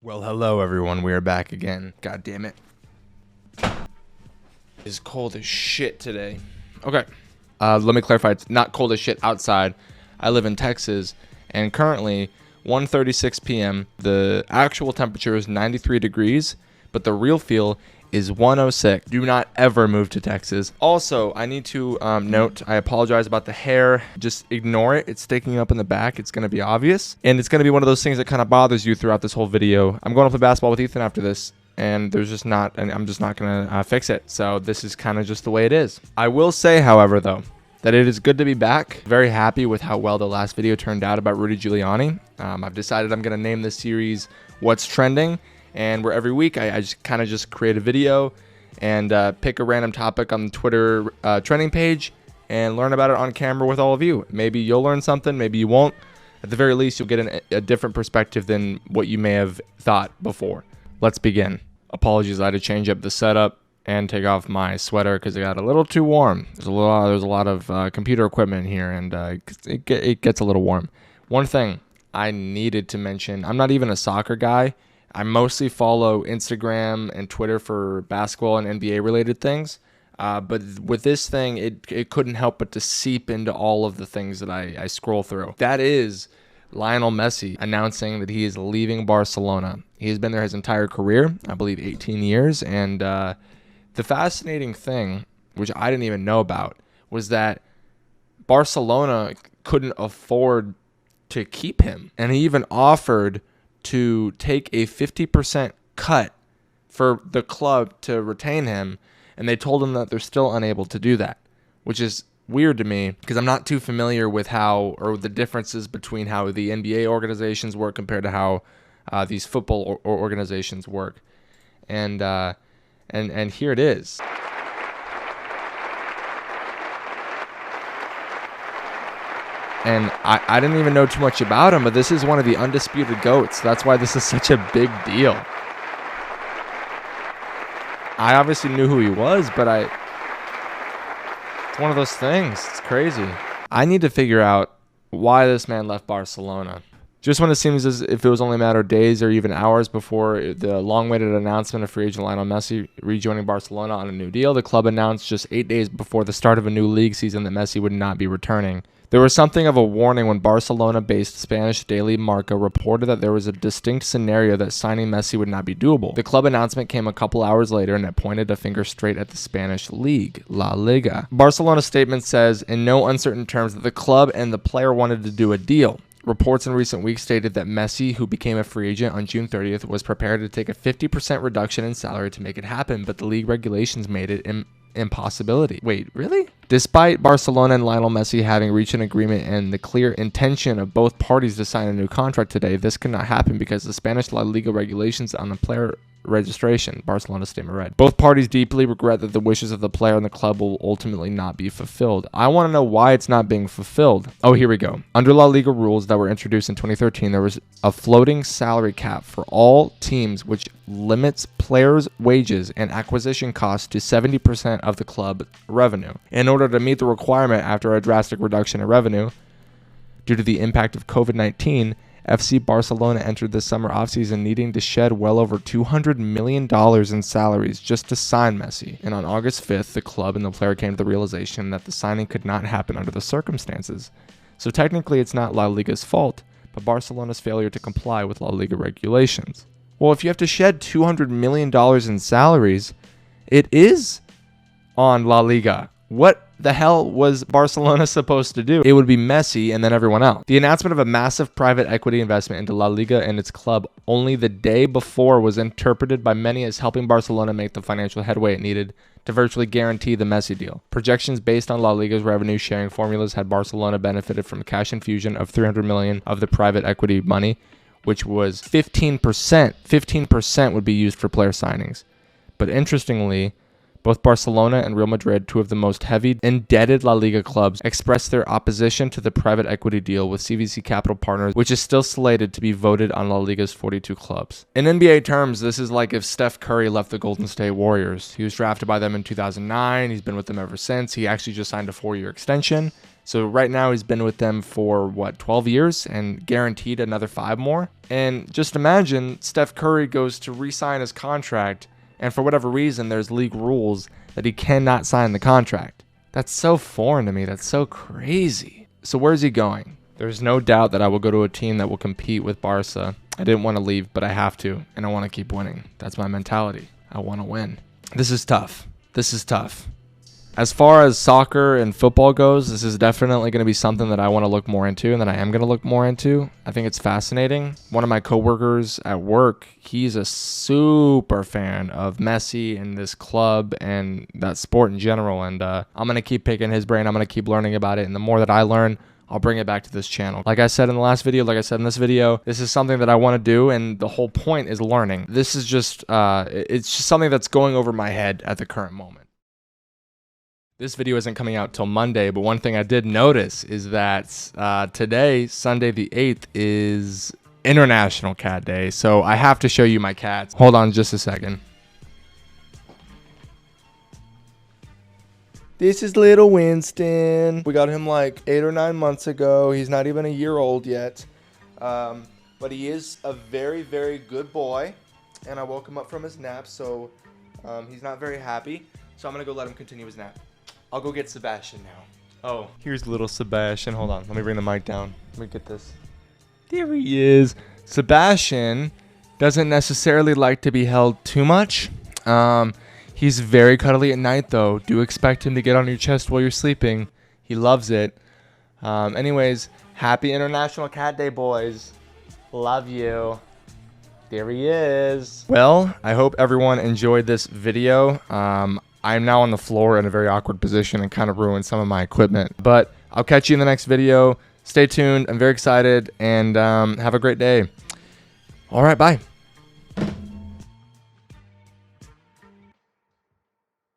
Well, hello everyone. We are back again. God damn it. It's cold as shit today. Okay. Let me clarify. It's not cold as shit outside. I live in Texas, and currently 1:36 p.m. The actual temperature is 93 degrees, but the real feel is 106. Do not ever move to Texas. Also, I need to note, I apologize about the hair. Just ignore it. It's sticking up in the back. It's going to be obvious. And it's going to be one of those things that kind of bothers you throughout this whole video. I'm going to play basketball with Ethan after this, and I'm just not going to fix it. So this is kind of just the way it is. I will say, however, though, that it is good to be back. Very happy with how well the last video turned out about Rudy Giuliani. I've decided I'm going to name this series What's Trending. And where every week I just kind of just create a video and pick a random topic on the Twitter trending page and learn about it on camera with all of you. Maybe you'll learn something, maybe you won't. At the very least, you'll get a different perspective than what you may have thought before. Let's begin. Apologies, I had to change up the setup and take off my sweater because it got a little too warm. There's a lot of computer equipment here, and it gets a little warm. One thing I needed to mention, I'm not even a soccer guy. I mostly follow Instagram and Twitter for basketball and NBA related things. But with this thing, it couldn't help but to seep into all of the things that I scroll through. That is Lionel Messi announcing that he is leaving Barcelona. He has been there his entire career, I believe 18 years. And the fascinating thing, which I didn't even know about, was that Barcelona couldn't afford to keep him. And he even offered to take a 50% cut for the club to retain him, and they told him that they're still unable to do that, which is weird to me because I'm not too familiar with how, or the differences between how the NBA organizations work compared to how these football organizations work, and here it is. And I didn't even know too much about him, but this is one of the undisputed GOATs. That's why this is such a big deal. I obviously knew who he was, but it's one of those things. It's crazy. I need to figure out why this man left Barcelona. Just when it seems as if it was only a matter of days or even hours before the long-awaited announcement of free agent Lionel Messi rejoining Barcelona on a new deal, the club announced just 8 days before the start of a new league season that Messi would not be returning. There was something of a warning when Barcelona-based Spanish daily Marca reported that there was a distinct scenario that signing Messi would not be doable. The club announcement came a couple hours later, and it pointed a finger straight at the Spanish league, La Liga. Barcelona's statement says in no uncertain terms that the club and the player wanted to do a deal. Reports in recent weeks stated that Messi, who became a free agent on June 30th, was prepared to take a 50% reduction in salary to make it happen, but the league regulations made it impossibility. Wait, really? Despite Barcelona and Lionel Messi having reached an agreement and the clear intention of both parties to sign a new contract today, this could not happen because the Spanish La Liga regulations on the player registration, Barcelona's statement read. Both parties deeply regret that the wishes of the player and the club will ultimately not be fulfilled. I want to know why it's not being fulfilled. Oh, here we go. Under La Liga rules that were introduced in 2013, there was a floating salary cap for all teams which limits players' wages and acquisition costs to 70% of the club revenue. In order to meet the requirement after a drastic reduction in revenue due to the impact of COVID-19, FC Barcelona entered the summer offseason needing to shed well over $200 million in salaries just to sign Messi. And on August 5th, the club and the player came to the realization that the signing could not happen under the circumstances. So technically it's not La Liga's fault, but Barcelona's failure to comply with La Liga regulations. Well, if you have to shed $200 million in salaries, it is on La Liga. What the hell was Barcelona supposed to do? It would be Messi and then everyone else. The announcement of a massive private equity investment into La Liga and its club only the day before was interpreted by many as helping Barcelona make the financial headway it needed to virtually guarantee the Messi deal. Projections based on La Liga's revenue sharing formulas had Barcelona benefited from a cash infusion of $300 million of the private equity money, which was 15%. 15% would be used for player signings. But interestingly, both Barcelona and Real Madrid, two of the most heavy indebted La Liga clubs, expressed their opposition to the private equity deal with CVC Capital Partners, which is still slated to be voted on La Liga's 42 clubs. In NBA terms, this is like if Steph Curry left the Golden State Warriors. He was drafted by them in 2009. He's been with them ever since. He actually just signed a 4-year extension. So right now he's been with them for 12 years and guaranteed another 5 more. And just imagine Steph Curry goes to re-sign his contract, and for whatever reason there's league rules that he cannot sign the contract. That's so foreign to me. That's so crazy. So where's he going? There's no doubt that I will go to a team that will compete with Barca. I didn't want to leave, but I have to, and I want to keep winning. That's my mentality. I want to win. This is tough. This is tough. As far as soccer and football goes, this is definitely going to be something that I want to look more into and that I am going to look more into. I think it's fascinating. One of my coworkers at work, he's a super fan of Messi and this club and that sport in general. And I'm going to keep picking his brain. I'm going to keep learning about it. And the more that I learn, I'll bring it back to this channel. Like I said in the last video, like I said in this video, this is something that I want to do, and the whole point is learning. This is just, it's just something that's going over my head at the current moment. This video isn't coming out till Monday, but one thing I did notice is that today, Sunday the 8th, is International Cat Day, so I have to show you my cats. Hold on just a second. This is little Winston. We got him like 8 or 9 months ago. He's not even a year old yet, but he is a very, very good boy, and I woke him up from his nap, so he's not very happy, so I'm going to go let him continue his nap. I'll go get Sebastian now. Oh, here's little Sebastian. Hold on. Let me bring the mic down. Let me get this. There he is. Sebastian doesn't necessarily like to be held too much. He's very cuddly at night, though. Do expect him to get on your chest while you're sleeping. He loves it. Anyways, happy International Cat Day, boys. Love you. There he is. Well, I hope everyone enjoyed this video. I'm now on the floor in a very awkward position and kind of ruined some of my equipment. But I'll catch you in the next video. Stay tuned. I'm very excited, and have a great day. All right, bye.